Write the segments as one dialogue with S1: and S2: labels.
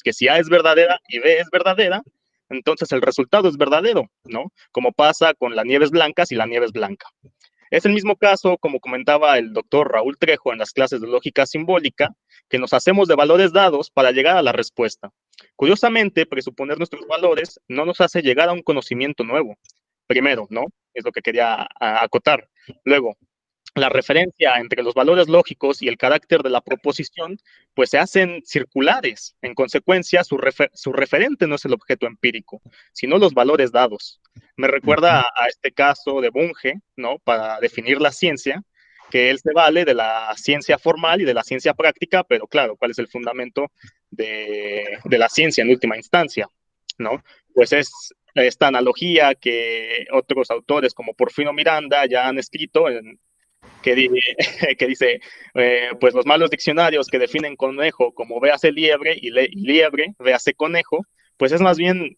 S1: que si A es verdadera y B es verdadera, entonces el resultado es verdadero, ¿no? Como pasa con la nieve es blanca si la nieve es blanca. Es el mismo caso, como comentaba el doctor Raúl Trejo en las clases de lógica simbólica, que nos hacemos de valores dados para llegar a la respuesta. Curiosamente, presuponer nuestros valores no nos hace llegar a un conocimiento nuevo. Primero, ¿no? Es lo que quería acotar. Luego, la referencia entre los valores lógicos y el carácter de la proposición, pues se hacen circulares. En consecuencia, su referente no es el objeto empírico, sino los valores dados. Me recuerda a este caso de Bunge, ¿no? Para definir la ciencia, que él se vale de la ciencia formal y de la ciencia práctica, pero claro, ¿cuál es el fundamento de la ciencia en última instancia? ¿No? Pues es esta analogía que otros autores como Porfirio Miranda ya han escrito que, que dice, pues los malos diccionarios que definen conejo como véase liebre y liebre véase conejo, pues es más bien,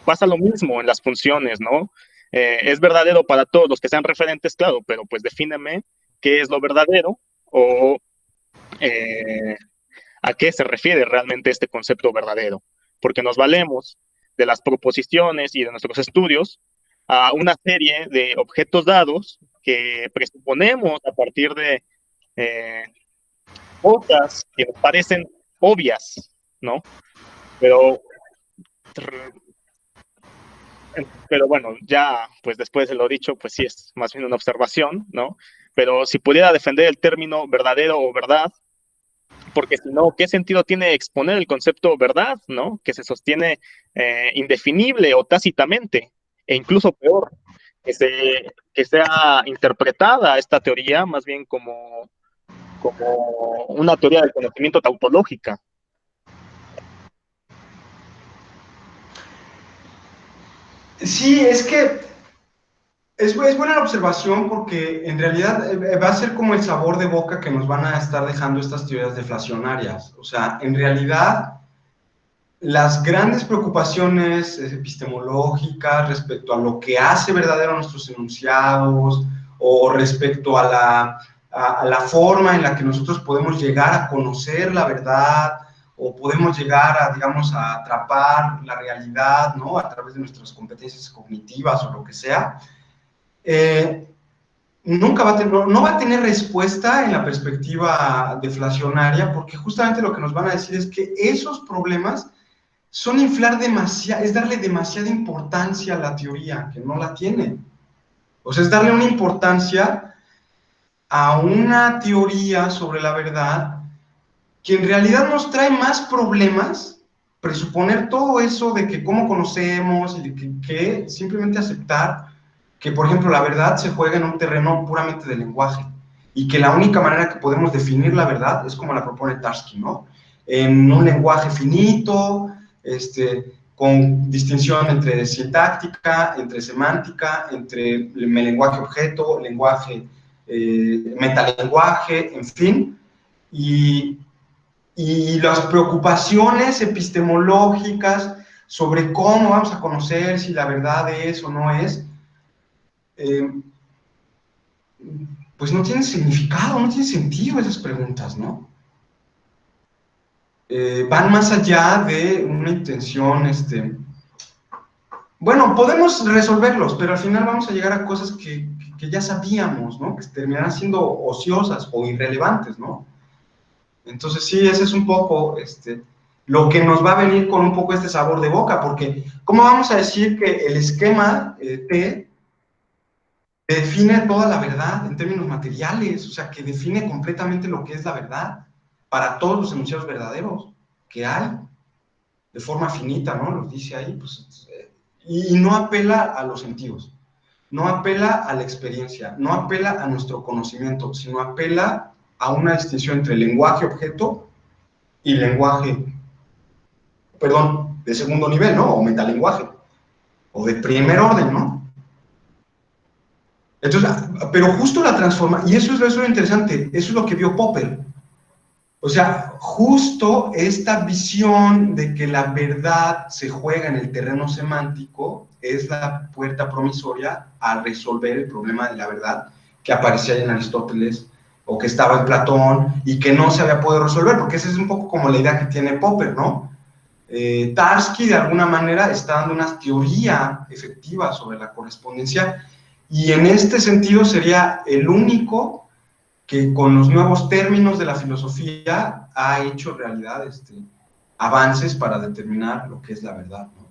S1: pasa lo mismo en las funciones, ¿no? Es verdadero para todos los que sean referentes, claro, pero pues defíneme qué es lo verdadero o a qué se refiere realmente este concepto verdadero, porque nos valemos de las proposiciones y de nuestros estudios a una serie de objetos dados que presuponemos a partir de eh, cosas que nos parecen obvias, ¿no? Pero, pero bueno, ya pues después de lo dicho, pues sí es más bien una observación, ¿no? Pero si pudiera defender el término verdadero o verdad, porque si no, ¿qué sentido tiene exponer el concepto verdad, ¿no? Que se sostiene indefinible o tácitamente, e incluso peor, que sea interpretada esta teoría más bien como una teoría del conocimiento tautológica.
S2: Sí, es que es buena la observación porque en realidad va a ser como el sabor de boca que nos van a estar dejando estas teorías deflacionarias. O sea, en realidad las grandes preocupaciones epistemológicas respecto a lo que hace verdadero a nuestros enunciados o respecto a la forma en la que nosotros podemos llegar a conocer la verdad o podemos llegar a, digamos, a atrapar la realidad, ¿no? A través de nuestras competencias cognitivas o lo que sea, nunca va a tener, no va a tener respuesta en la perspectiva deflacionaria, porque justamente lo que nos van a decir es que esos problemas son inflar demasiado, es darle demasiada importancia a la teoría, que no la tiene. O sea, es darle una importancia a una teoría sobre la verdad que en realidad nos trae más problemas, presuponer todo eso de que cómo conocemos y de que simplemente aceptar que, por ejemplo, la verdad se juega en un terreno puramente de lenguaje y que la única manera que podemos definir la verdad es como la propone Tarski, ¿no? En un lenguaje finito, con distinción entre sintáctica, entre semántica, entre el lenguaje objeto, lenguaje, metalenguaje, en fin, y las preocupaciones epistemológicas sobre cómo vamos a conocer si la verdad es o no es, pues no tienen significado, no tienen sentido esas preguntas, ¿no? Van más allá de una intención, bueno, podemos resolverlos, pero al final vamos a llegar a cosas que ya sabíamos, ¿no? Que terminarán siendo ociosas o irrelevantes, ¿no? Entonces sí, ese es un poco lo que nos va a venir con un poco este sabor de boca, porque ¿cómo vamos a decir que el esquema T define toda la verdad en términos materiales? O sea, que define completamente lo que es la verdad para todos los enunciados verdaderos que hay, de forma finita, ¿no? Lo dice ahí, pues, y no apela a los sentidos, no apela a la experiencia, no apela a nuestro conocimiento, sino apela a una distinción entre lenguaje-objeto y lenguaje, perdón, de segundo nivel, ¿no? O metalenguaje, o de primer orden, ¿no? Entonces, pero justo la transforma, y eso es lo interesante, eso es lo que vio Popper. O sea, justo esta visión de que la verdad se juega en el terreno semántico es la puerta promisoria a resolver el problema de la verdad que aparecía en Aristóteles o que estaba en Platón y que no se había podido resolver, porque esa es un poco como la idea que tiene Popper, ¿no? Tarski de alguna manera está dando una teoría efectiva sobre la correspondencia y en este sentido sería el único que con los nuevos términos de la filosofía ha hecho realidad avances para determinar lo que es la verdad, ¿no?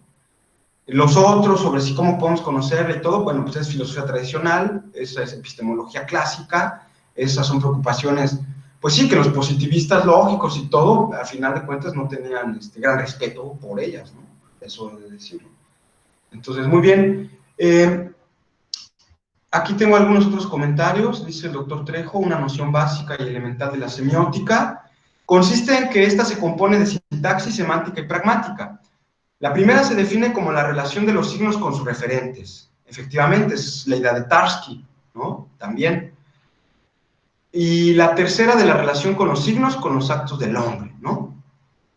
S2: Los otros, sobre si cómo podemos conocerla y todo, bueno, pues es filosofía tradicional, esa es epistemología clásica, esas son preocupaciones, pues sí, que los positivistas lógicos y todo, al final de cuentas, no tenían gran respeto por ellas, ¿no? Eso es decirlo. Entonces, muy bien. Aquí tengo algunos otros comentarios, dice el doctor Trejo, una noción básica y elemental de la semiótica consiste en que ésta se compone de sintaxis, semántica y pragmática. La primera se define como la relación de los signos con sus referentes. Efectivamente, es la idea de Tarski, ¿no? También. Y la tercera de la relación con los signos con los actos del hombre, ¿no?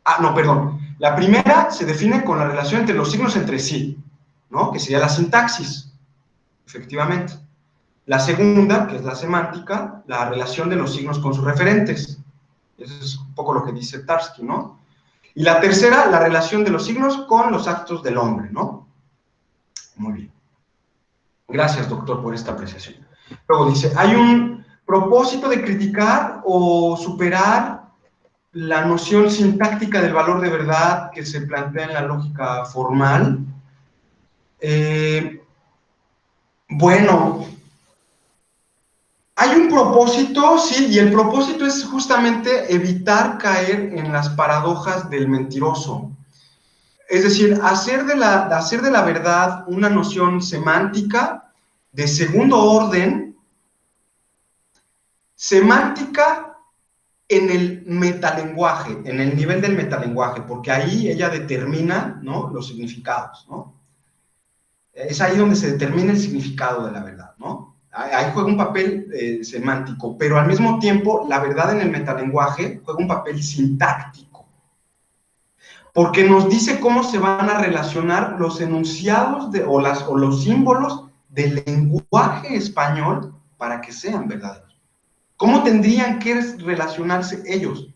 S2: Ah, no, perdón. La primera se define con la relación entre los signos entre sí, ¿no? Que sería la sintaxis, efectivamente. La segunda, que es la semántica, la relación de los signos con sus referentes. Eso es un poco lo que dice Tarski, ¿no? Y la tercera, la relación de los signos con los actos del hombre, ¿no? Muy bien. Gracias, doctor, por esta apreciación. Luego dice, hay un propósito de criticar o superar la noción sintáctica del valor de verdad que se plantea en la lógica formal. Bueno, hay un propósito, sí, y el propósito es justamente evitar caer en las paradojas del mentiroso. Es decir, hacer de la verdad una noción semántica de segundo orden, semántica en el metalenguaje, en el nivel del metalenguaje, porque ahí ella determina, ¿no?, los significados, ¿no? Es ahí donde se determina el significado de la verdad, ¿no? Ahí juega un papel semántico, pero al mismo tiempo la verdad en el metalenguaje juega un papel sintáctico, porque nos dice cómo se van a relacionar los enunciados o los símbolos del lenguaje español para que sean verdaderos. ¿Cómo tendrían que relacionarse ellos?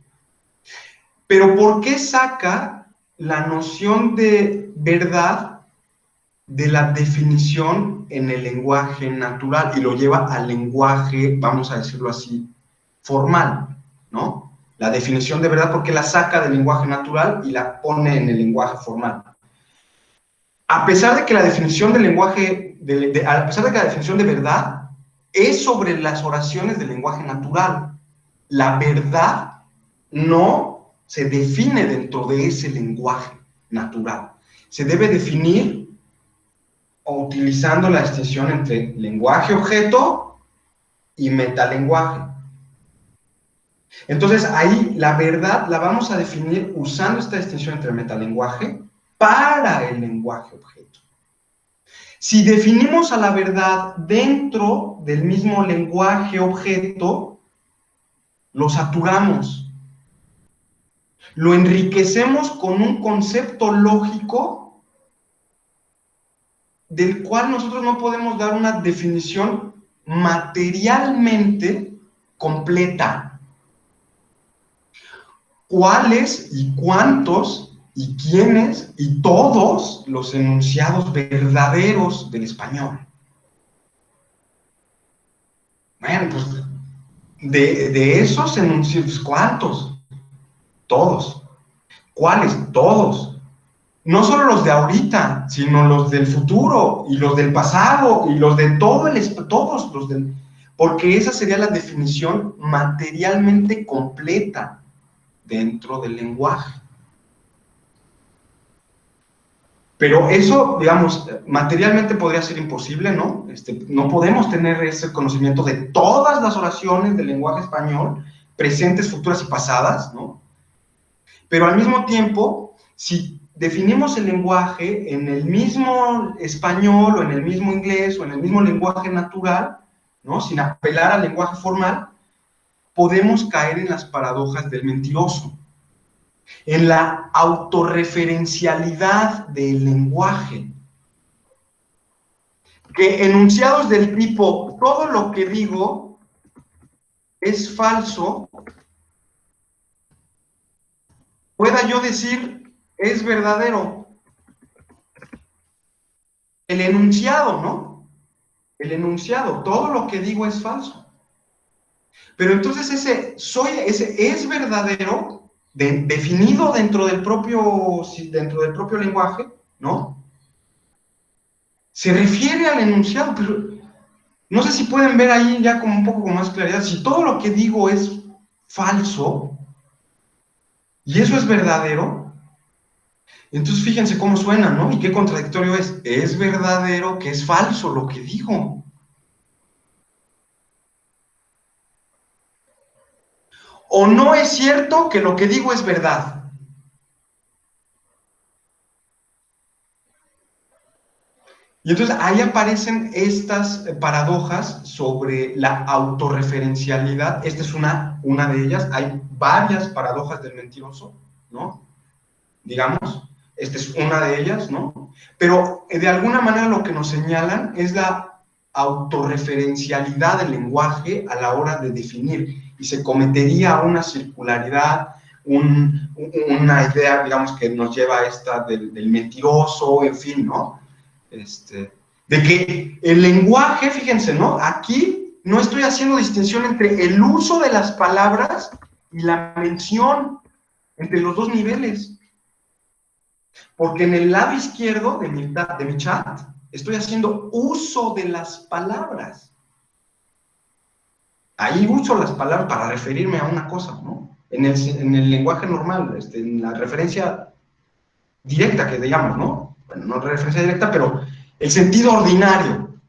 S2: Pero ¿por qué saca la noción de verdad de la definición en el lenguaje natural y lo lleva al lenguaje, vamos a decirlo así, formal, ¿no? La definición de verdad, porque la saca del lenguaje natural y la pone en el lenguaje formal. A pesar de que la definición del lenguaje, a pesar de que la definición de verdad es sobre las oraciones del lenguaje natural, la verdad no se define dentro de ese lenguaje natural. Se debe definir utilizando la distinción entre lenguaje-objeto y metalenguaje. Entonces, ahí la verdad la vamos a definir usando esta distinción entre metalenguaje para el lenguaje-objeto. Si definimos a la verdad dentro del mismo lenguaje-objeto, lo saturamos. Lo enriquecemos con un concepto lógico del cual nosotros no podemos dar una definición materialmente completa. ¿Cuáles y cuántos y quiénes y todos los enunciados verdaderos del español? Bueno, pues de esos enunciados, ¿cuántos? Todos. ¿Cuáles? Todos. No solo los de ahorita, sino los del futuro, y los del pasado, y los de todos los del... Porque esa sería la definición materialmente completa dentro del lenguaje. Pero eso, digamos, materialmente podría ser imposible, ¿no? No podemos tener ese conocimiento de todas las oraciones del lenguaje español, presentes, futuras y pasadas, ¿no? Pero al mismo tiempo, si definimos el lenguaje en el mismo español o en el mismo inglés o en el mismo lenguaje natural, ¿no?, sin apelar al lenguaje formal, podemos caer en las paradojas del mentiroso, en la autorreferencialidad del lenguaje, que enunciados del tipo, todo lo que digo es falso, pueda yo decir es verdadero. El enunciado, ¿no? El enunciado, todo lo que digo es falso. Pero entonces ese es verdadero, definido dentro del propio lenguaje, ¿no? Se refiere al enunciado, pero no sé si pueden ver ahí ya como un poco con más claridad. Si todo lo que digo es falso y eso es verdadero, entonces fíjense cómo suena, ¿no? Y qué contradictorio es. Es verdadero que es falso lo que digo. O no es cierto que lo que digo es verdad. Y entonces ahí aparecen estas paradojas sobre la autorreferencialidad. Esta es una de ellas. Hay varias paradojas del mentiroso, ¿no? Digamos, esta es una de ellas, ¿no? Pero de alguna manera lo que nos señalan es la autorreferencialidad del lenguaje a la hora de definir, y se cometería una circularidad, una idea, digamos, que nos lleva a esta del mentiroso, en fin, ¿no? De que el lenguaje, fíjense, ¿no? Aquí no estoy haciendo distinción entre el uso de las palabras y la mención, entre los dos niveles. Porque en el lado izquierdo de mi chat estoy haciendo uso de las palabras. Ahí uso las palabras para referirme a una cosa, ¿no? En el lenguaje normal, en la referencia directa que digamos, ¿no? Bueno, no referencia directa, pero el sentido ordinario.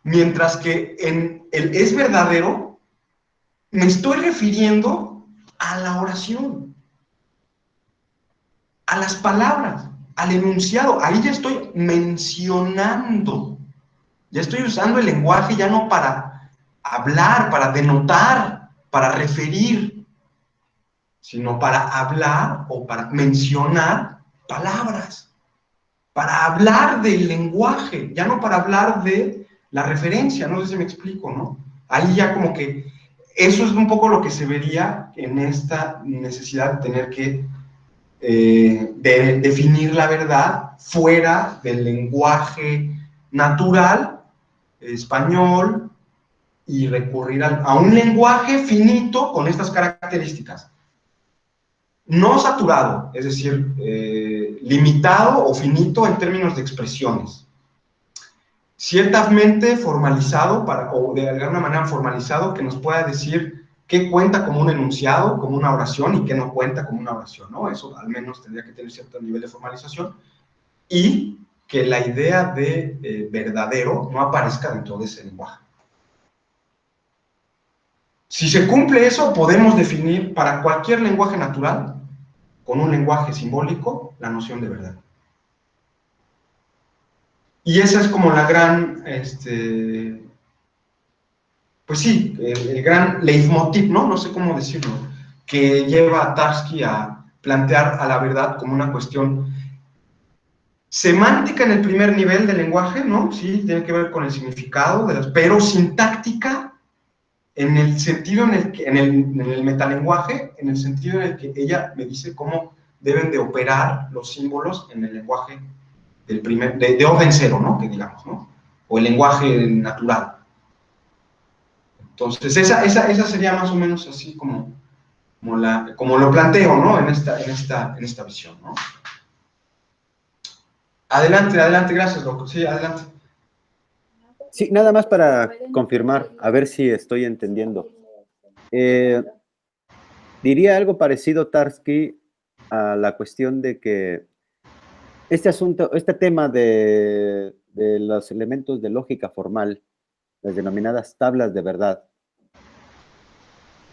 S2: Mientras que en el es verdadero, me estoy refiriendo a la oración, a las palabras, al enunciado. Ahí ya estoy mencionando. Ya estoy usando el lenguaje ya no para hablar, para denotar, para referir, sino para hablar o para mencionar palabras, para hablar del lenguaje, ya no para hablar de la referencia, no sé si me explico, ¿no? Ahí ya como que eso es un poco lo que se vería en esta necesidad de tener que de definir la verdad fuera del lenguaje natural español y recurrir a un lenguaje finito con estas características. No saturado, es decir, limitado o finito en términos de expresiones. Ciertamente formalizado, o de alguna manera formalizado, que nos pueda decir qué cuenta como un enunciado, como una oración, y qué no cuenta como una oración, ¿no? Eso al menos tendría que tener cierto nivel de formalización. Y que la idea de verdadero no aparezca dentro de ese lenguaje. Si se cumple eso, podemos definir para cualquier lenguaje natural, con un lenguaje simbólico, la noción de verdad. Y esa es como la gran, pues sí, el gran leitmotiv, ¿no? No sé cómo decirlo, que lleva a Tarski a plantear a la verdad como una cuestión semántica en el primer nivel del lenguaje, ¿no? Sí, tiene que ver con el significado, pero sintáctica en el sentido en el metalenguaje, en el sentido en el que ella me dice cómo deben de operar los símbolos en el lenguaje de orden cero, ¿no? Que digamos, ¿no? O el lenguaje natural. Entonces, esa sería más o menos así como lo planteo, ¿no? En esta visión, ¿no? Adelante, adelante, gracias, loco. Sí, adelante.
S3: Sí, nada más para confirmar, a ver si estoy entendiendo. Diría algo parecido, Tarski, a la cuestión de que este tema de los elementos de lógica formal, las denominadas tablas de verdad,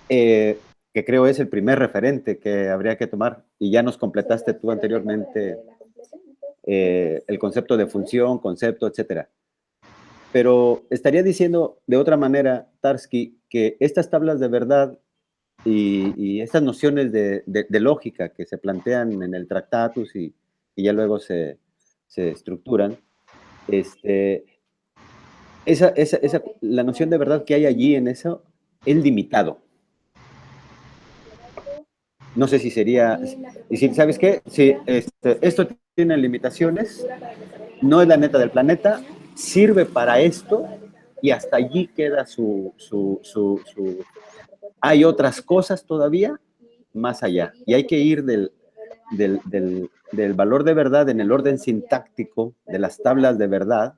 S3: que creo es el primer referente que habría que tomar, y ya nos completaste tú anteriormente el concepto de función, concepto, etcétera. Pero estaría diciendo de otra manera, Tarski, que estas tablas de verdad y estas nociones de lógica que se plantean en el Tractatus y ya luego se estructuran, la noción de verdad que hay allí en eso es limitado. No sé si sería, decir, ¿sabes qué? Si esto tiene limitaciones, no es la neta del planeta, sirve para esto y hasta allí queda Hay otras cosas todavía más allá y hay que ir del valor de verdad en el orden sintáctico de las tablas de verdad,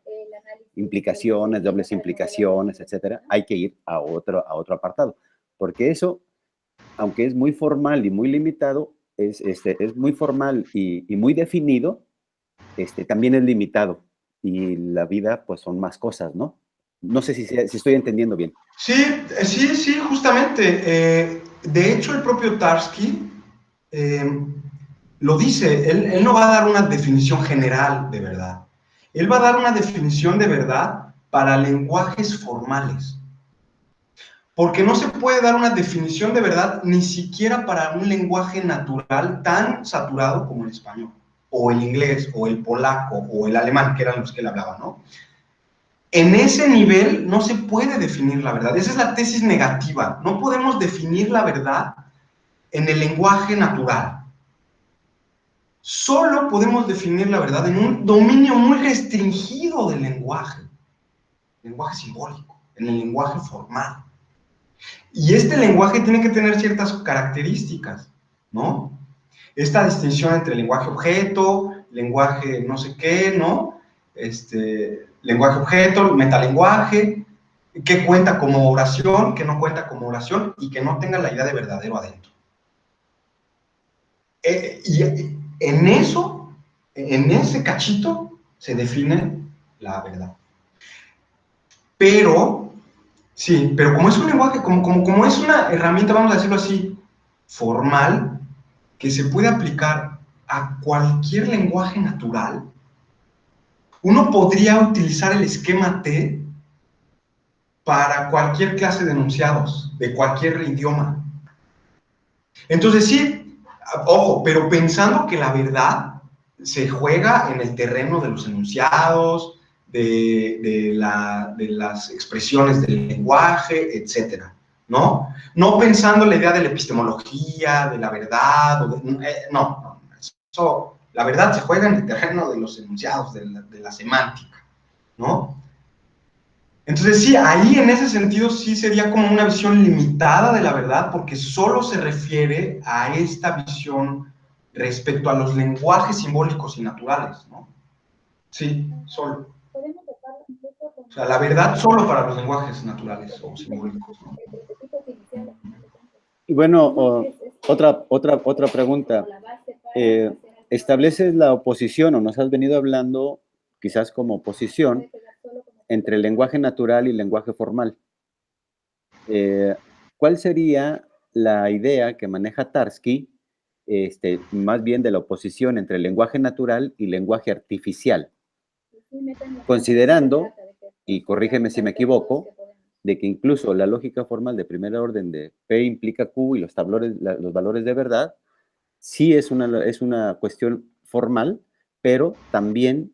S3: implicaciones, dobles implicaciones, etcétera, hay que ir a otro apartado, porque eso, aunque es muy formal y muy limitado, es muy formal y muy definido, también es limitado, y la vida, pues, son más cosas, ¿no? No sé si estoy entendiendo bien.
S2: Sí, justamente. De hecho, el propio Tarski lo dice, él no va a dar una definición general de verdad. Él va a dar una definición de verdad para lenguajes formales. Porque no se puede dar una definición de verdad ni siquiera para un lenguaje natural tan saturado como el español, o el inglés, o el polaco, o el alemán, que eran los que él hablaba, ¿no? En ese nivel no se puede definir la verdad. Esa es la tesis negativa. No podemos definir la verdad en el lenguaje natural. Solo podemos definir la verdad en un dominio muy restringido del lenguaje simbólico, en el lenguaje formal. Y este lenguaje tiene que tener ciertas características, ¿no? Esta distinción entre lenguaje objeto, lenguaje no sé qué, ¿no? Lenguaje objeto, metalenguaje, que cuenta como oración, que no cuenta como oración y que no tenga la idea de verdadero adentro. Y en eso, en ese cachito, se define la verdad. Pero, sí, pero como es un lenguaje, como es una herramienta, vamos a decirlo así, formal, que se puede aplicar a cualquier lenguaje natural, uno podría utilizar el esquema T para cualquier clase de enunciados, de cualquier idioma. Entonces sí, ojo, pero pensando que la verdad se juega en el terreno de los enunciados, de las expresiones del lenguaje, etcétera, ¿no? No pensando en la idea de la epistemología, de la verdad, no, eso, la verdad se juega en el terreno de los enunciados, de la semántica, ¿no? Entonces sí, ahí en ese sentido sí sería como una visión limitada de la verdad, porque solo se refiere a esta visión respecto a los lenguajes simbólicos y naturales, ¿no? Sí, solo. O sea, la verdad solo para los lenguajes naturales o simbólicos, ¿no?
S3: Y bueno, otra pregunta. ¿Estableces la oposición o nos has venido hablando quizás como oposición entre el lenguaje natural y el lenguaje formal? ¿Cuál sería la idea que maneja Tarski, más bien de la oposición entre el lenguaje natural y lenguaje artificial? Considerando, y corrígeme si me equivoco, de que incluso la lógica formal de primer orden de P implica Q y los valores de verdad, sí es una cuestión formal, pero también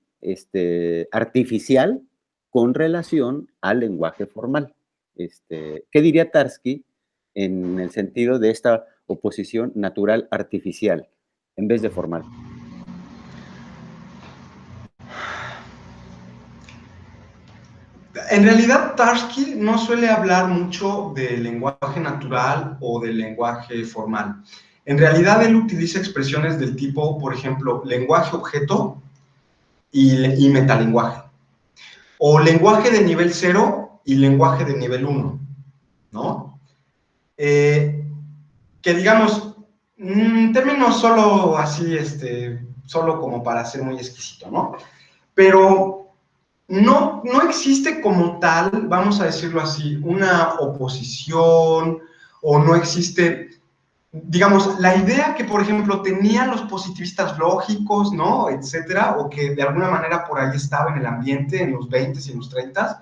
S3: artificial con relación al lenguaje formal. ¿Qué diría Tarski en el sentido de esta oposición natural-artificial en vez de formal?
S2: En realidad, Tarski no suele hablar mucho del lenguaje natural o del lenguaje formal. En realidad, él utiliza expresiones del tipo, por ejemplo, lenguaje objeto y metalenguaje. O lenguaje de nivel 0 y lenguaje de nivel 1, ¿no? Que digamos, términos solo así, solo como para ser muy exquisito, ¿no? Pero no existe como tal, vamos a decirlo así, una oposición o no existe, digamos, la idea que, por ejemplo, tenían los positivistas lógicos, ¿no? Etcétera, o que de alguna manera por ahí estaba en el ambiente en los 20s y en los 30s,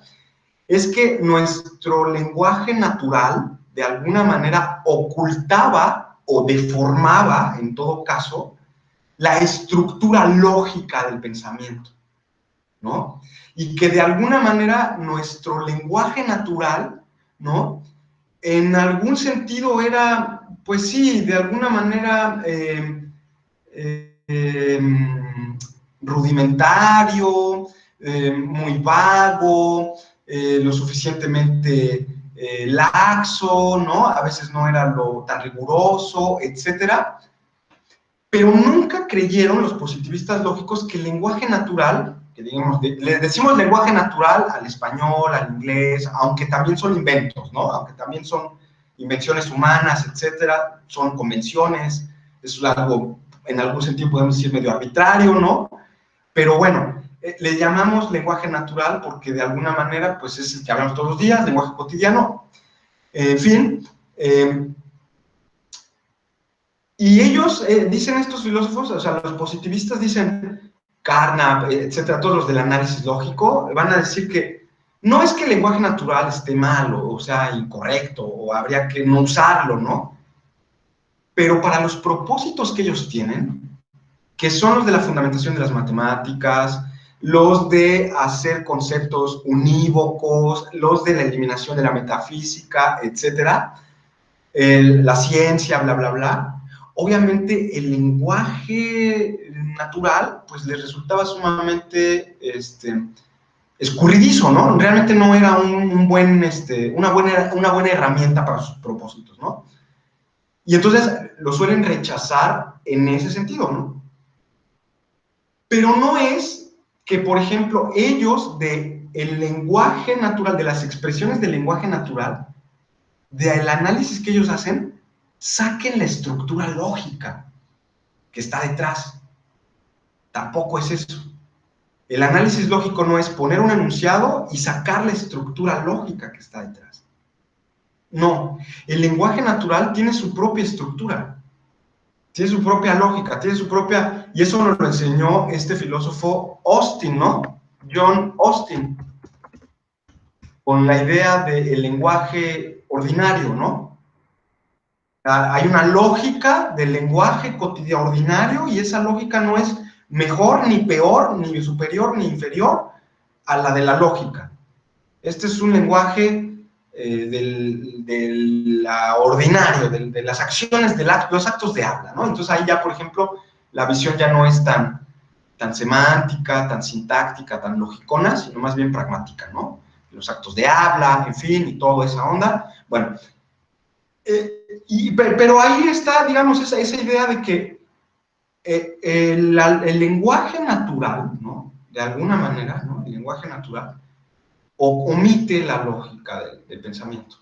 S2: es que nuestro lenguaje natural de alguna manera ocultaba o deformaba, en todo caso, la estructura lógica del pensamiento, ¿no? Y que de alguna manera nuestro lenguaje natural, ¿no? en algún sentido era, pues sí, de alguna manera rudimentario, muy vago, lo suficientemente laxo, ¿no? A veces no era lo tan riguroso, etcétera. Pero nunca creyeron los positivistas lógicos que el lenguaje natural, que digamos, le decimos lenguaje natural al español, al inglés, aunque también son inventos, ¿no? Aunque también son invenciones humanas, etcétera, son convenciones, es algo, en algún sentido podemos decir medio arbitrario, ¿no? Pero bueno, le llamamos lenguaje natural porque de alguna manera, pues es el que hablamos todos los días, lenguaje cotidiano, en fin. Y ellos dicen, estos filósofos, o sea, los positivistas dicen, Carnap, etcétera, todos los del análisis lógico, van a decir que no es que el lenguaje natural esté malo, o sea, incorrecto, o habría que no usarlo, ¿no? Pero para los propósitos que ellos tienen, que son los de la fundamentación de las matemáticas, los de hacer conceptos unívocos, los de la eliminación de la metafísica, etcétera, la ciencia, bla, bla, bla, obviamente el lenguaje natural, pues les resultaba sumamente escurridizo, ¿no? Realmente no era una buena herramienta para sus propósitos, ¿no? Y entonces lo suelen rechazar en ese sentido, ¿no? Pero no es que, por ejemplo, ellos del lenguaje natural, de las expresiones del lenguaje natural, del análisis que ellos hacen, saquen la estructura lógica que está detrás. Tampoco es eso. El análisis lógico no es poner un enunciado y sacar la estructura lógica que está detrás. No, el lenguaje natural tiene su propia estructura, tiene su propia lógica, tiene su propia... Y eso nos lo enseñó este filósofo Austin, ¿no? John Austin, con la idea del lenguaje ordinario, ¿no? Hay una lógica del lenguaje cotidiano ordinario y esa lógica no es mejor, ni peor, ni superior, ni inferior a la de la lógica. Este es un lenguaje del ordinario, de las acciones, los actos de habla, ¿no? Entonces ahí ya, por ejemplo, la visión ya no es tan semántica, tan sintáctica, tan logicona, sino más bien pragmática, ¿no? Los actos de habla, en fin, y toda esa onda. Bueno, pero ahí está, digamos, esa idea de que el lenguaje natural, ¿no? De alguna manera, ¿no? El lenguaje natural omite la lógica del pensamiento,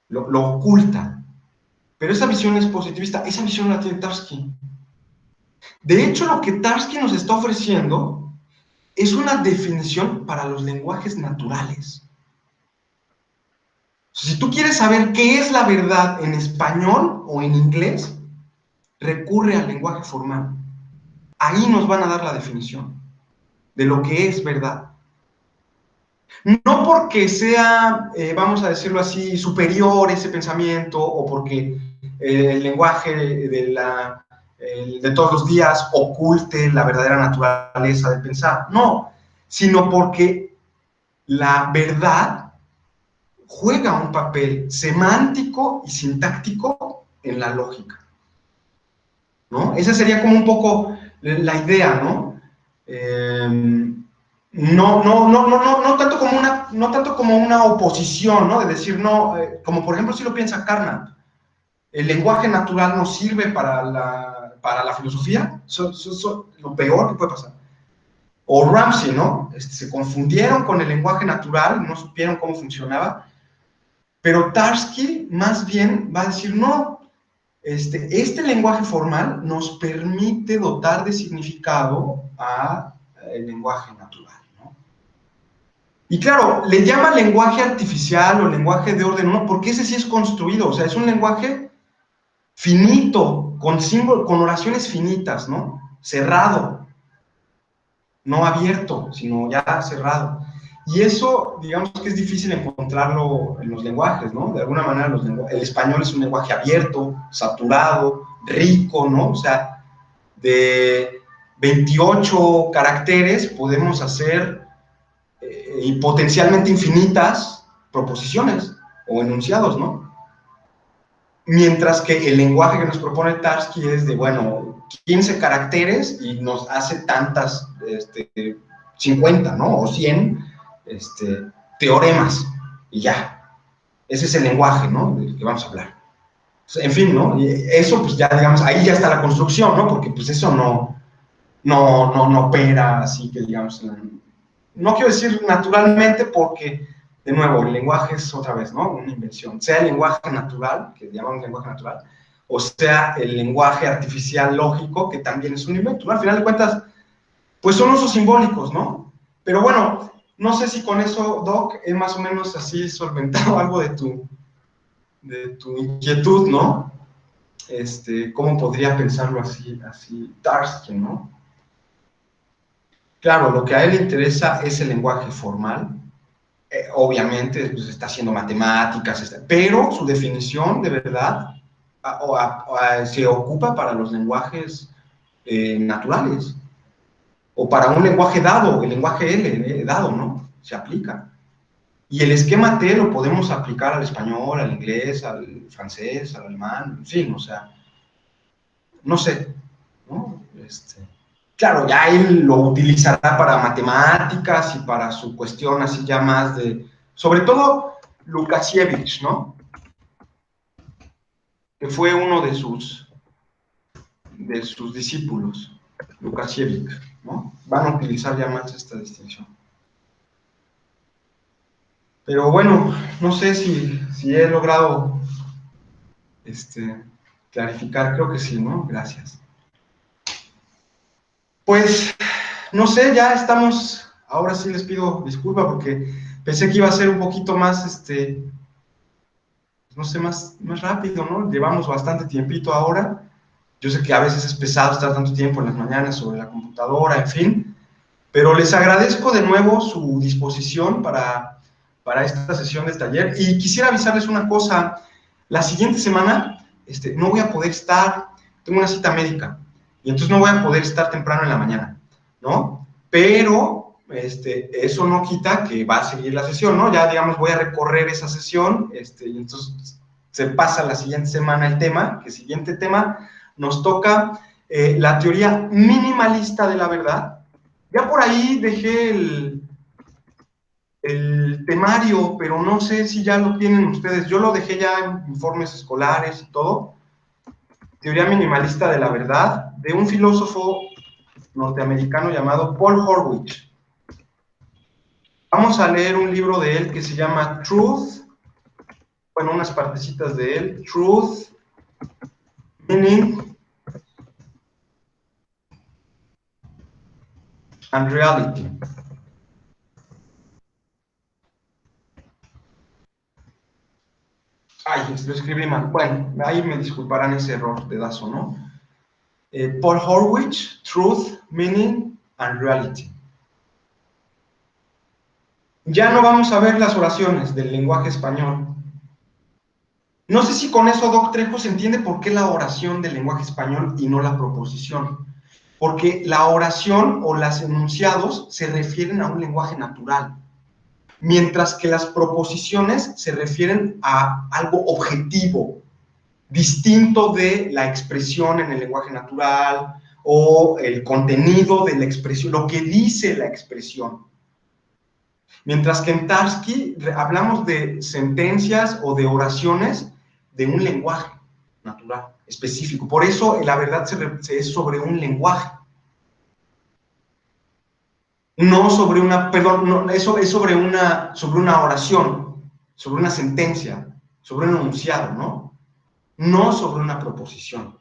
S2: lo oculta. Pero esa visión es positivista, esa visión la tiene Tarski. De hecho, lo que Tarski nos está ofreciendo es una definición para los lenguajes naturales. Si tú quieres saber qué es la verdad en español o en inglés, recurre al lenguaje formal. Ahí nos van a dar la definición de lo que es verdad. No porque sea, vamos a decirlo así, superior ese pensamiento o porque el lenguaje de todos los días oculte la verdadera naturaleza de pensar. No, sino porque la verdad juega un papel semántico y sintáctico en la lógica, ¿no? Esa sería como un poco la idea, ¿no? No tanto como una oposición, ¿no? De decir, no, como por ejemplo si lo piensa Carnap, el lenguaje natural no sirve para la filosofía, lo peor que puede pasar. O Ramsey, ¿no? Se confundieron con el lenguaje natural, no supieron cómo funcionaba, pero Tarski más bien va a decir, no, este lenguaje formal nos permite dotar de significado al lenguaje natural, ¿no? Y claro, le llama lenguaje artificial o lenguaje de orden 1 porque ese sí es construido, o sea, es un lenguaje finito, con oraciones finitas, ¿no? Cerrado, no abierto, sino ya cerrado. Y eso, digamos que es difícil encontrarlo en los lenguajes, ¿no? De alguna manera el español es un lenguaje abierto, saturado, rico, ¿no? O sea, de 28 caracteres podemos hacer potencialmente infinitas proposiciones o enunciados, ¿no? Mientras que el lenguaje que nos propone Tarski es de, bueno, 15 caracteres y nos hace tantas, 50, ¿no? O 100 teoremas, y ya. Ese es el lenguaje, ¿no? Del que vamos a hablar. En fin, ¿no? Y eso, pues ya, digamos, ahí ya está la construcción, ¿no? Porque, pues, eso no opera así que, digamos, no quiero decir naturalmente porque, de nuevo, el lenguaje es otra vez, ¿no? Una invención. Sea el lenguaje natural, que llamamos lenguaje natural, o sea el lenguaje artificial lógico, que también es un invento, ¿no? Al final de cuentas, pues son usos simbólicos, ¿no? Pero bueno, no sé si con eso, Doc, he más o menos así solventado algo de tu inquietud, ¿no? ¿Cómo podría pensarlo así Tarski, ¿no? Claro, lo que a él le interesa es el lenguaje formal. Obviamente, pues, está haciendo matemáticas, pero su definición de verdad se ocupa para los lenguajes naturales, o para un lenguaje dado, el lenguaje L, dado, ¿no? Se aplica. Y el esquema T lo podemos aplicar al español, al inglés, al francés, al alemán, en fin, o sea, no sé, ¿no? Claro, ya él lo utilizará para matemáticas y para su cuestión así ya más de, sobre todo Lukasiewicz, ¿no? Que fue uno de sus discípulos, Lukasiewicz, ¿no? Van a utilizar ya más esta distinción. Pero bueno, no sé si he logrado clarificar, creo que sí, ¿no? Gracias. Pues, no sé, ya estamos, ahora sí les pido disculpa porque pensé que iba a ser un poquito más, no sé, más rápido, ¿no? Llevamos bastante tiempito ahora. Yo sé que a veces es pesado estar tanto tiempo en las mañanas sobre la computadora, en fin, pero les agradezco de nuevo su disposición para esta sesión del taller y quisiera avisarles una cosa. La siguiente semana no voy a poder estar, tengo una cita médica y entonces no voy a poder estar temprano en la mañana, ¿no? Pero eso no quita que va a seguir la sesión, ¿no? Ya, digamos, voy a recorrer esa sesión y entonces se pasa la siguiente semana el tema, que el siguiente tema nos toca la teoría minimalista de la verdad. Ya por ahí dejé el temario, pero no sé si ya lo tienen ustedes. Yo lo dejé ya en informes escolares y todo. Teoría minimalista de la verdad, de un filósofo norteamericano llamado Paul Horwich. Vamos a leer un libro de él que se llama Truth, bueno, unas partecitas de él, Truth, Meaning and Reality. Ay, lo escribí mal. Bueno, ahí me disculparán ese error de Dazo, ¿no? Paul Horwich, Truth, Meaning and Reality. Ya no vamos a ver las oraciones del lenguaje español. No sé si con eso, Doc Trejo, se entiende por qué la oración del lenguaje español y no la proposición. Porque la oración o los enunciados se refieren a un lenguaje natural, mientras que las proposiciones se refieren a algo objetivo, distinto de la expresión en el lenguaje natural o el contenido de la expresión, lo que dice la expresión. Mientras que en Tarski hablamos de sentencias o de oraciones de un lenguaje natural, específico. Por eso la verdad es sobre un lenguaje. No sobre una, perdón, no, eso es sobre una oración, sobre una sentencia, sobre un enunciado, ¿no? No sobre una proposición.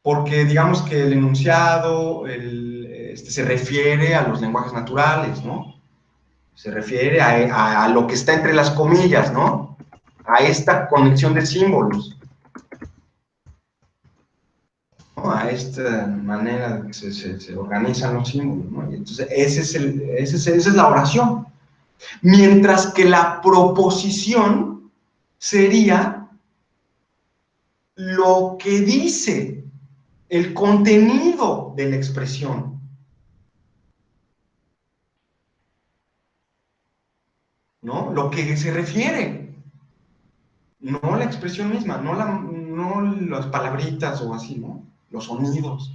S2: Porque digamos que el enunciado se refiere a los lenguajes naturales, ¿no? Se refiere a lo que está entre las comillas, ¿no? A esta conexión de símbolos, ¿no? A esta manera de que se organizan los símbolos, ¿no? Y entonces, esa es la oración. Mientras que la proposición sería lo que dice el contenido de la expresión, ¿no? Lo que se refiere. no la expresión misma, no las palabritas o así, ¿no? Los sonidos,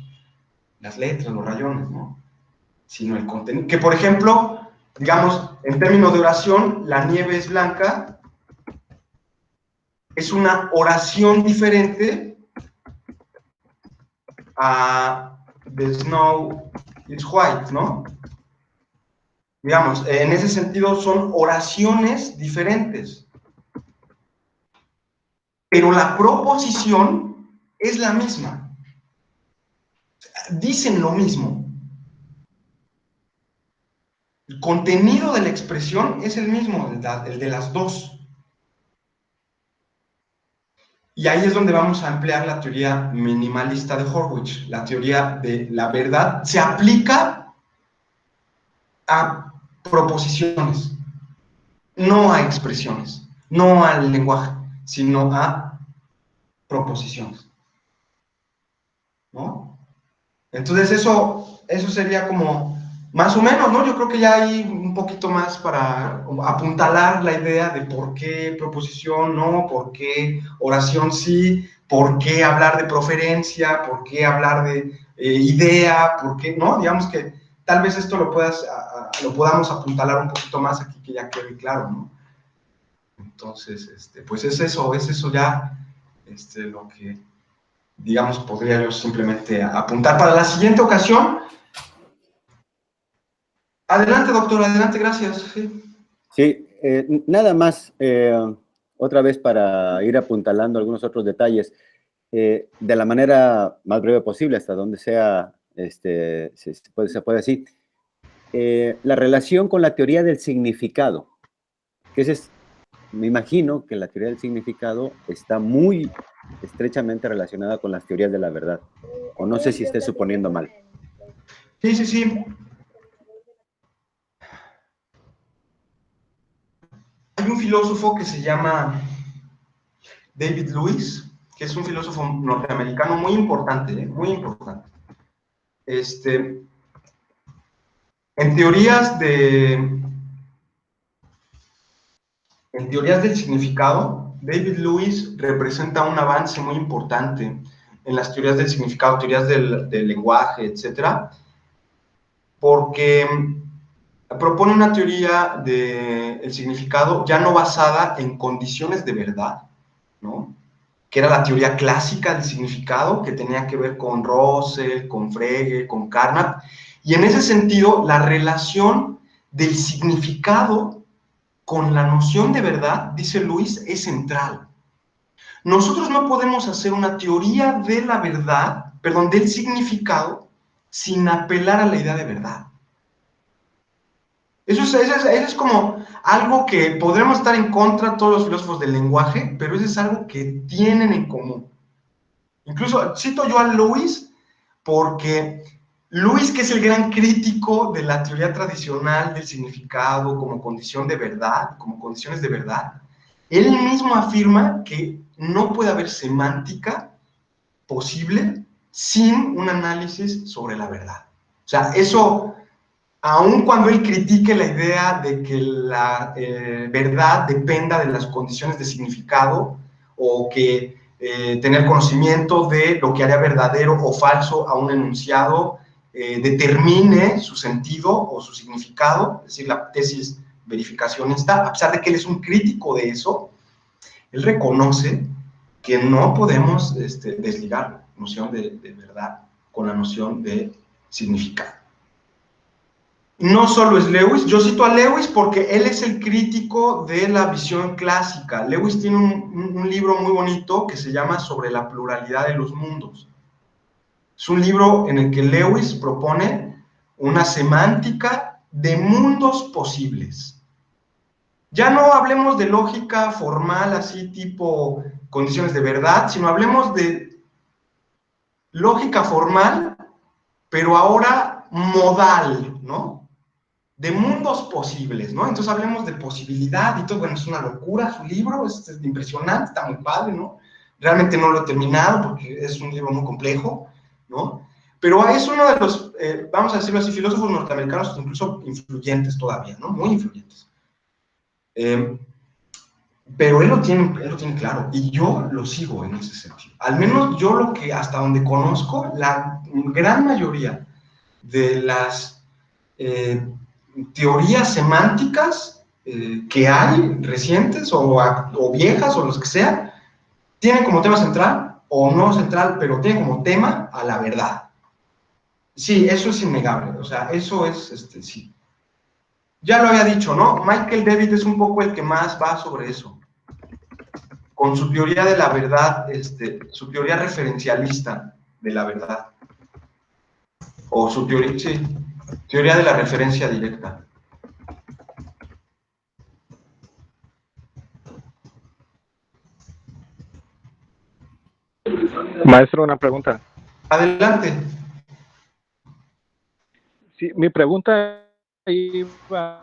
S2: las letras, los rayones, ¿no? Sino el contenido. Que, por ejemplo, digamos, en términos de oración, la nieve es blanca, es una oración diferente a the snow is white, ¿no? Digamos, en ese sentido son oraciones diferentes. Pero la proposición es la misma. Dicen lo mismo. El contenido de la expresión es el mismo, el de las dos. Y ahí es donde vamos a emplear la teoría minimalista de Horwich. La teoría de la verdad se aplica a proposiciones, no a expresiones, no al lenguaje, sino a proposiciones, ¿no? Entonces eso sería como, más o menos, ¿no? Yo creo que ya hay un poquito más para apuntalar la idea de por qué proposición no, por qué oración sí, por qué hablar de proferencia, por qué hablar de idea, por qué, ¿no? Digamos que tal vez esto lo podamos apuntalar un poquito más aquí, que ya quede claro, ¿no? Entonces, pues es eso ya, lo que, digamos, podría yo simplemente apuntar para la siguiente ocasión. Adelante, doctor, adelante, gracias.
S3: Sí, nada más, otra vez para ir apuntalando algunos otros detalles, de la manera más breve posible, hasta donde sea, se puede así. La relación con la teoría del significado, que me imagino que la teoría del significado está muy estrechamente relacionada con las teorías de la verdad, o no sé si esté suponiendo mal.
S2: Sí. Hay un filósofo que se llama David Lewis, que es un filósofo norteamericano muy importante, muy importante. En teorías del significado, David Lewis representa un avance muy importante en las teorías del significado, teorías del lenguaje, etcétera, porque propone una teoría del significado ya no basada en condiciones de verdad, ¿no? Que era la teoría clásica del significado, que tenía que ver con Russell, con Frege, con Carnap, y en ese sentido la relación del significado con la noción de verdad, dice Lewis, es central. Nosotros no podemos hacer una teoría de la verdad, perdón, del significado, sin apelar a la idea de verdad. Eso es como algo que podremos estar en contra todos los filósofos del lenguaje, pero eso es algo que tienen en común. Incluso cito yo a Lewis porque Lewis, que es el gran crítico de la teoría tradicional del significado como condición de verdad, como condiciones de verdad, él mismo afirma que no puede haber semántica posible sin un análisis sobre la verdad. O sea, eso, aun cuando él critique la idea de que la verdad dependa de las condiciones de significado o que tener conocimiento de lo que haría verdadero o falso a un enunciado determine su sentido o su significado, es decir, la tesis verificacionista, a pesar de que él es un crítico de eso, él reconoce que no podemos desligar la noción de verdad con la noción de significado. No solo es Lewis, yo cito a Lewis porque él es el crítico de la visión clásica. Lewis tiene un libro muy bonito que se llama Sobre la pluralidad de los mundos. Es un libro en el que Lewis propone una semántica de mundos posibles. Ya no hablemos de lógica formal, así tipo condiciones de verdad, sino hablemos de lógica formal, pero ahora modal, ¿no? De mundos posibles, ¿no? Entonces hablemos de posibilidad y todo. Bueno, es una locura su libro, es impresionante, está muy padre, ¿no? Realmente no lo he terminado porque es un libro muy complejo, ¿no? Pero es uno de los, vamos a decirlo así, filósofos norteamericanos incluso influyentes todavía, ¿no? Muy influyentes. Pero él lo tiene claro, y yo lo sigo en ese sentido. Al menos yo lo que, hasta donde conozco, la gran mayoría de las teorías semánticas que hay, recientes o viejas, o los que sean, tienen como tema central, o no central, pero tienen como tema a la verdad. Sí, eso es innegable, o sea, eso es, sí. Ya lo había dicho, ¿no? Michael David es un poco el que más va sobre eso, con su teoría de la verdad, su teoría referencialista de la verdad, o su teoría, sí, teoría de la referencia directa.
S4: Maestro, una pregunta.
S2: Adelante.
S4: Sí, mi pregunta iba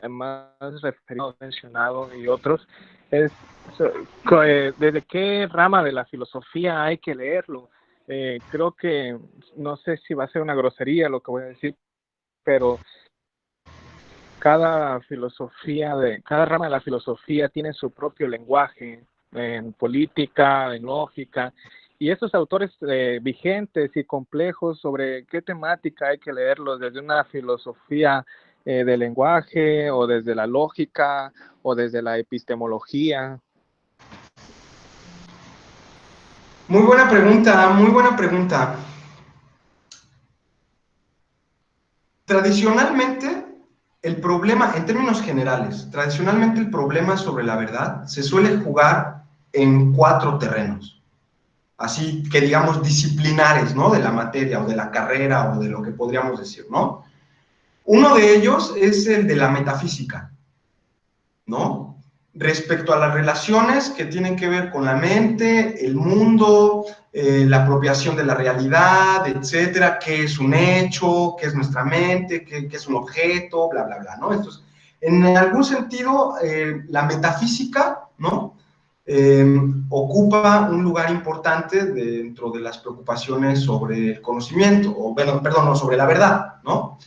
S4: más referido mencionado y otros es ¿desde qué rama de la filosofía hay que leerlo? Creo que no sé si va a ser una grosería lo que voy a decir, pero cada rama de la filosofía tiene su propio lenguaje en política, en lógica, y esos autores vigentes y complejos, sobre qué temática hay que leerlos, desde una filosofía del lenguaje, o desde la lógica, o desde la epistemología.
S2: Muy buena pregunta, muy buena pregunta. Tradicionalmente, el problema, en términos generales, tradicionalmente el problema sobre la verdad se suele jugar en 4 terrenos, así que digamos disciplinares, ¿no? De la materia o de la carrera o de lo que podríamos decir, ¿no? Uno de ellos es el de la metafísica, ¿no? Respecto a las relaciones que tienen que ver con la mente, el mundo, la apropiación de la realidad, etcétera, qué es un hecho, qué es nuestra mente, qué es un objeto, bla, bla, bla, ¿no? Entonces, en algún sentido, la metafísica, ¿no? Ocupa un lugar importante dentro de las preocupaciones sobre el conocimiento, o, bueno, perdón, no, sobre la verdad, ¿no?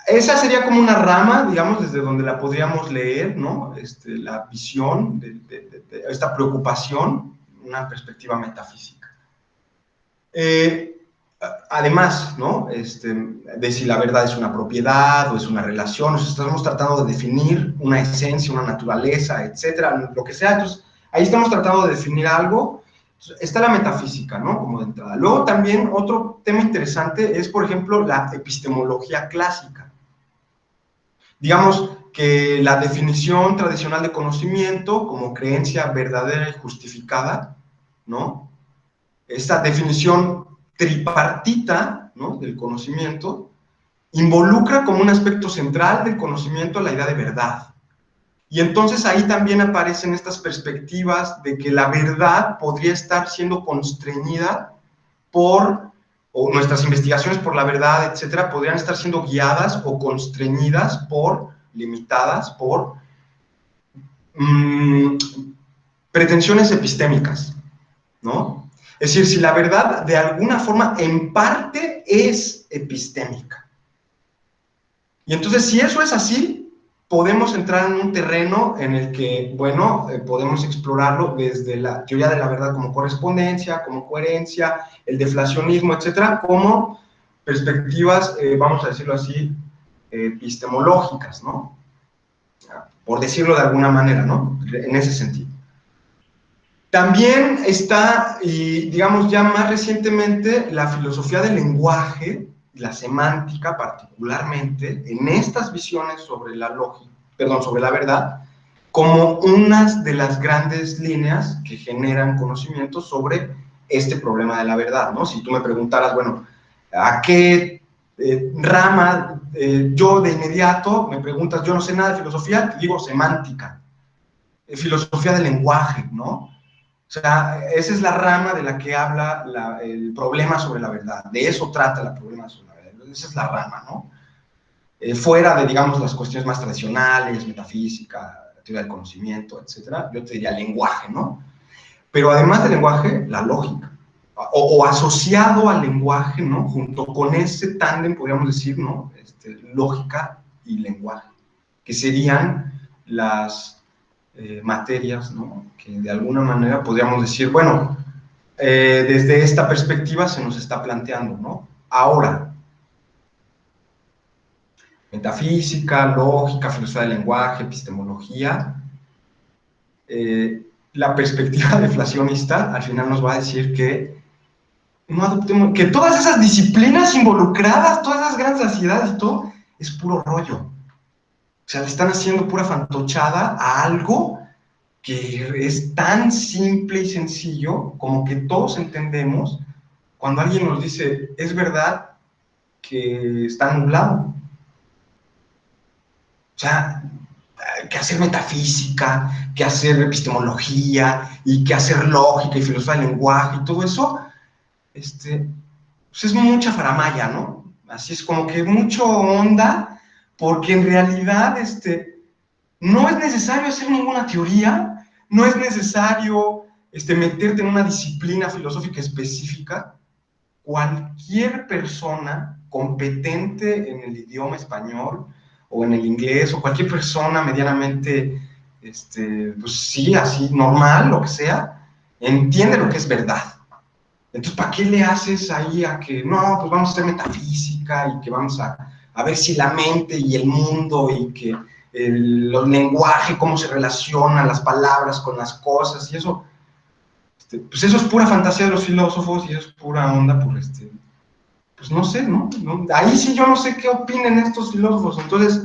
S2: Esa sería como una rama, digamos, desde donde la podríamos leer, ¿no? La visión de esta preocupación, una perspectiva metafísica. Además, ¿no? De si la verdad es una propiedad o es una relación, o sea, estamos tratando de definir una esencia, una naturaleza, etcétera, lo que sea. Entonces, ahí estamos tratando de definir algo. Está la metafísica, ¿no? Como de entrada. Luego también otro tema interesante es, por ejemplo, la epistemología clásica. Digamos que la definición tradicional de conocimiento como creencia verdadera y justificada, ¿no? Esta definición tripartita, ¿no? Del conocimiento involucra como un aspecto central del conocimiento la idea de verdad. Y entonces ahí también aparecen estas perspectivas de que la verdad podría estar siendo constreñida por, o nuestras investigaciones por la verdad, etcétera, podrían estar siendo guiadas o constreñidas por, limitadas por pretensiones epistémicas, ¿no? Es decir, si la verdad de alguna forma en parte es epistémica. Y entonces, si eso es así, podemos entrar en un terreno en el que, bueno, podemos explorarlo desde la teoría de la verdad como correspondencia, como coherencia, el deflacionismo, etcétera, como perspectivas, vamos a decirlo así, epistemológicas, ¿no? Por decirlo de alguna manera, ¿no? En ese sentido. También está, y digamos ya más recientemente, la filosofía del lenguaje, la semántica particularmente, en estas visiones sobre la lógica, perdón, sobre la verdad, como unas de las grandes líneas que generan conocimiento sobre este problema de la verdad, ¿no? Si tú me preguntaras, bueno, ¿a qué rama yo de inmediato me preguntas, yo no sé nada de filosofía? Te digo semántica, filosofía del lenguaje, ¿no? O sea, esa es la rama de la que habla el problema sobre la verdad. De eso trata el problema sobre la verdad. Esa es la rama, ¿no? Fuera de, digamos, las cuestiones más tradicionales, metafísica, teoría del conocimiento, etcétera, yo te diría lenguaje, ¿no? Pero además del lenguaje, la lógica. O asociado al lenguaje, ¿no? Junto con ese tándem, podríamos decir, ¿no? Lógica y lenguaje. que serían las materias, ¿no? Que de alguna manera podríamos decir, bueno, desde esta perspectiva se nos está planteando, ¿no? Ahora, metafísica, lógica, filosofía del lenguaje, epistemología, la perspectiva deflacionista al final nos va a decir que no adoptemos, que todas esas disciplinas involucradas, todas esas grandes ansiedades y todo, es puro rollo. O sea, le están haciendo pura fantochada a algo que es tan simple y sencillo como que todos entendemos cuando alguien nos dice, es verdad que está nublado. O sea, que hacer metafísica, que hacer epistemología, y que hacer lógica y filosofía del lenguaje y todo eso, pues es mucha faramalla, ¿no? Así es como que mucho onda, porque en realidad no es necesario hacer ninguna teoría, no es necesario meterte en una disciplina filosófica específica. Cualquier persona competente en el idioma español o en el inglés, o cualquier persona medianamente, pues sí, así normal, lo que sea, entiende lo que es verdad. Entonces, ¿para qué le haces ahí a que, no, pues vamos a hacer metafísica y que vamos a ver si la mente y el mundo y que el lenguaje, cómo se relacionan las palabras con las cosas y eso? Pues eso es pura fantasía de los filósofos y eso es pura onda por pues no sé, ¿no? Ahí sí yo no sé qué opinen estos filósofos. Entonces,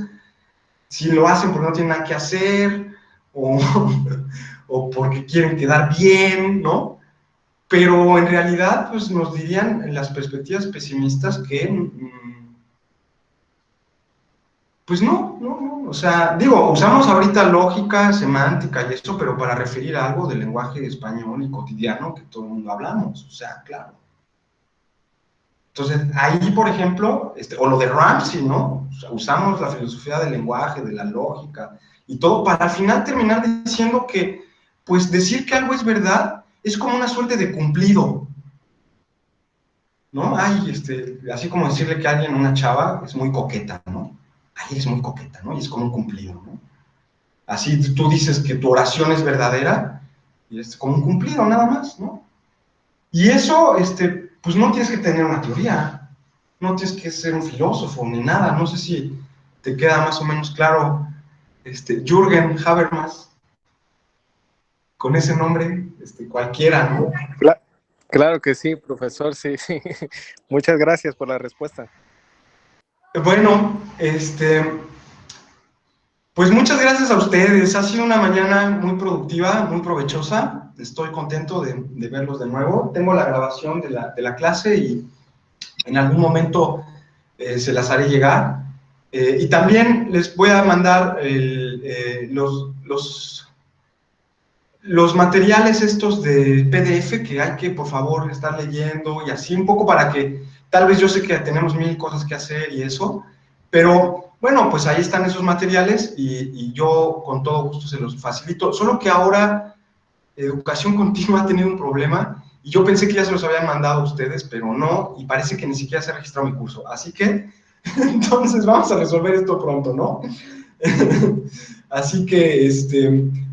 S2: si lo hacen porque no tienen nada que hacer o, o porque quieren quedar bien, ¿no? Pero en realidad, pues nos dirían en las perspectivas pesimistas que, pues no, o sea, digo, usamos ahorita lógica, semántica y eso, pero para referir a algo del lenguaje español y cotidiano que todo el mundo hablamos, o sea, claro. Entonces, ahí, por ejemplo, o lo de Ramsey, ¿no? O sea, usamos la filosofía del lenguaje, de la lógica y todo para al final terminar diciendo que, pues decir que algo es verdad es como una suerte de cumplido, ¿no? Ay, así como decirle que alguien, una chava, es muy coqueta, ¿no? Ay, es muy coqueta, ¿no? Y es como un cumplido, ¿no? Así tú dices que tu oración es verdadera y es como un cumplido nada más, ¿no? Y eso, pues no tienes que tener una teoría, no tienes que ser un filósofo ni nada. No sé si te queda más o menos claro, Jürgen Habermas, con ese nombre, cualquiera, ¿no?
S4: Claro que sí, profesor, sí, sí. Muchas gracias por la respuesta.
S2: Bueno, pues muchas gracias a ustedes. Ha sido una mañana muy productiva, muy provechosa. Estoy contento de verlos de nuevo. Tengo la grabación de la clase y en algún momento se las haré llegar. Y también les voy a mandar los materiales estos de PDF que hay que, por favor, estar leyendo y así un poco para que, tal vez yo sé que tenemos 1000 cosas que hacer y eso, pero bueno, pues ahí están esos materiales y yo con todo gusto se los facilito, solo que ahora Educación Continua ha tenido un problema y yo pensé que ya se los habían mandado a ustedes, pero no, y parece que ni siquiera se ha registrado mi curso, así que entonces vamos a resolver esto pronto, ¿no? Así que,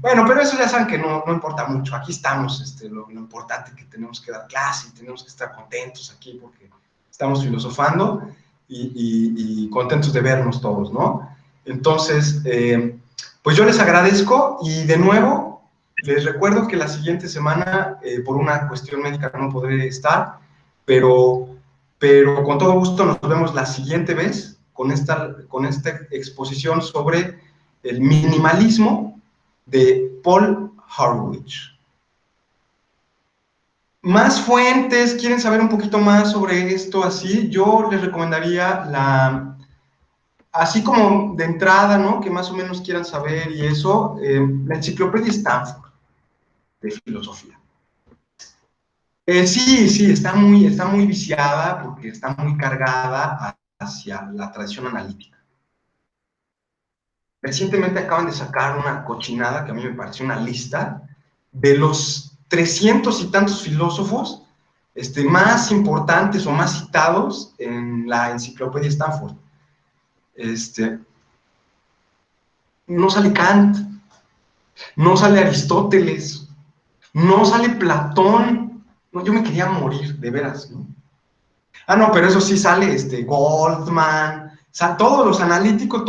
S2: bueno, pero eso ya saben que no importa mucho, aquí estamos, lo importante es que tenemos que dar clase y tenemos que estar contentos aquí porque estamos filosofando y contentos de vernos todos, ¿no? Entonces, pues yo les agradezco y de nuevo les recuerdo que la siguiente semana, por una cuestión médica no podré estar, pero con todo gusto nos vemos la siguiente vez con esta exposición sobre el minimalismo de Paul Horowitz. Más fuentes, quieren saber un poquito más sobre esto así, yo les recomendaría así como de entrada, ¿no? Que más o menos quieran saber y eso, la Enciclopedia Stanford de Filosofía. Sí, está muy viciada porque está muy cargada hacia la tradición analítica. Recientemente acaban de sacar una cochinada que a mí me pareció una lista de los 300 y tantos filósofos más importantes o más citados en la Enciclopedia Stanford. no sale Kant, no sale Aristóteles, no sale Platón. No, yo me quería morir, de veras, ¿no? Ah, no, pero eso sí sale Goldman, todos los analíticos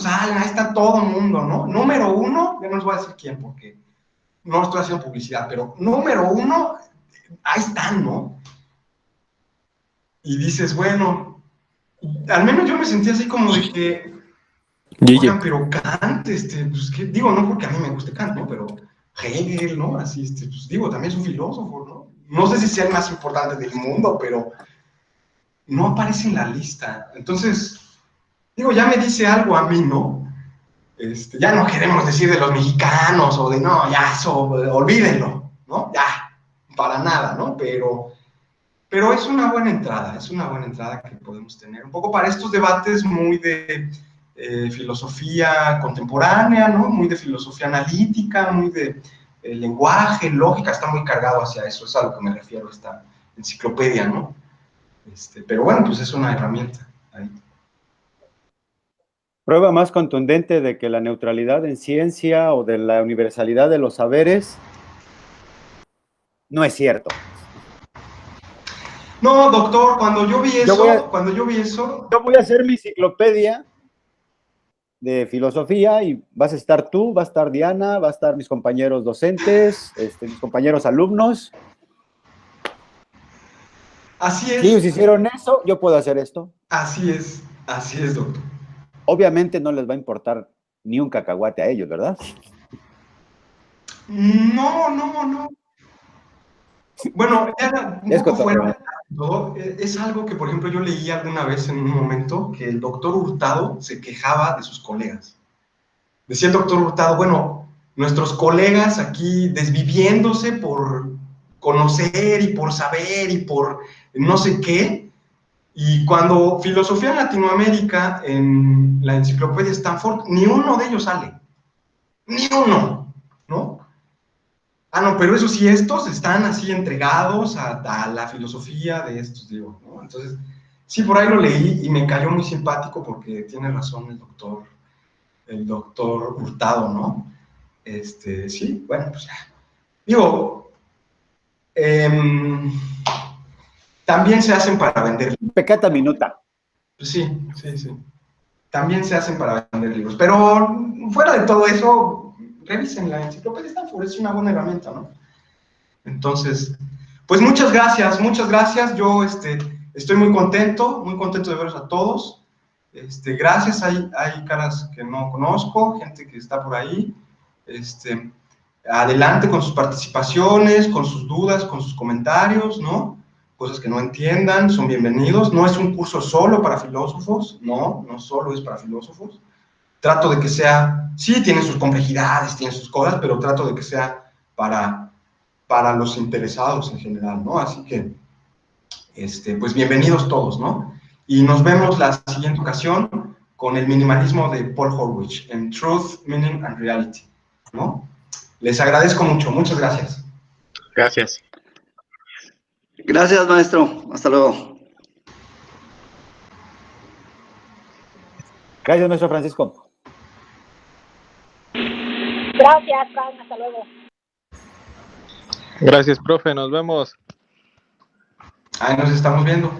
S2: salen, ahí está todo el mundo, ¿no? Número uno, ya no les voy a decir quién, porque no estoy haciendo publicidad, pero número uno, ahí están, ¿no? Y dices, bueno, al menos yo me sentí así como de que, oigan, pero Kant, pues, ¿qué? Digo, no porque a mí me guste Kant, ¿no? Pero Hegel, ¿no? Así, pues digo, también es un filósofo, ¿no? No sé si sea el más importante del mundo, pero no aparece en la lista. Entonces, digo, ya me dice algo a mí, ¿no? Ya no queremos decir de los mexicanos o de, no, ya, eso, olvídenlo, ¿no? Ya, para nada, ¿no? Pero es una buena entrada que podemos tener, un poco para estos debates muy de filosofía contemporánea, ¿no? Muy de filosofía analítica, muy de lenguaje, lógica, está muy cargado hacia eso, es a lo que me refiero esta enciclopedia, ¿no? Pero bueno, pues es una herramienta ahí.
S3: Prueba más contundente de que la neutralidad en ciencia o de la universalidad de los saberes no es cierto.
S2: No, doctor, cuando yo vi eso,
S3: yo voy a hacer mi enciclopedia de filosofía y vas a estar tú, va a estar Diana, va a estar mis compañeros docentes, mis compañeros alumnos.
S2: Así es.
S3: Si ellos hicieron eso, yo puedo hacer esto.
S2: Así es, doctor.
S3: Obviamente no les va a importar ni un cacahuate a ellos, ¿verdad?
S2: No. Bueno, ya un poco fuera, es algo que, por ejemplo, yo leí alguna vez en un momento que el doctor Hurtado se quejaba de sus colegas. Decía el doctor Hurtado, bueno, nuestros colegas aquí desviviéndose por conocer y por saber y por no sé qué, y cuando filosofía en Latinoamérica, en la enciclopedia Stanford, ni uno de ellos sale. Ni uno, ¿no? Ah, no, pero eso sí, estos están así entregados a la filosofía de estos, digo, ¿no? Entonces, sí, por ahí lo leí y me cayó muy simpático porque tiene razón el doctor Hurtado, ¿no? Sí, bueno, pues ya. Digo, también se hacen para vender.
S3: Peccata minuta.
S2: Pues sí. También se hacen para vender libros. Pero fuera de todo eso, revisen la enciclopedia Stanford, es una buena herramienta, ¿no? Entonces, pues muchas gracias. Yo estoy muy contento de veros a todos. Gracias, hay caras que no conozco, gente que está por ahí. Adelante con sus participaciones, con sus dudas, con sus comentarios, ¿no? Cosas que no entiendan, son bienvenidos. No es un curso solo para filósofos, no solo es para filósofos. Trato de que sea, sí, tiene sus complejidades, tiene sus cosas, pero trato de que sea para los interesados en general, ¿no? Así que, pues bienvenidos todos, ¿no? Y nos vemos la siguiente ocasión con el minimalismo de Paul Horwich en Truth, Meaning and Reality, ¿no? Les agradezco mucho, muchas gracias.
S1: Gracias.
S5: Gracias, maestro. Hasta luego.
S3: Gracias, maestro Francisco.
S6: Gracias, Fran. Hasta luego.
S4: Gracias, profe. Nos vemos.
S2: Ahí nos estamos viendo.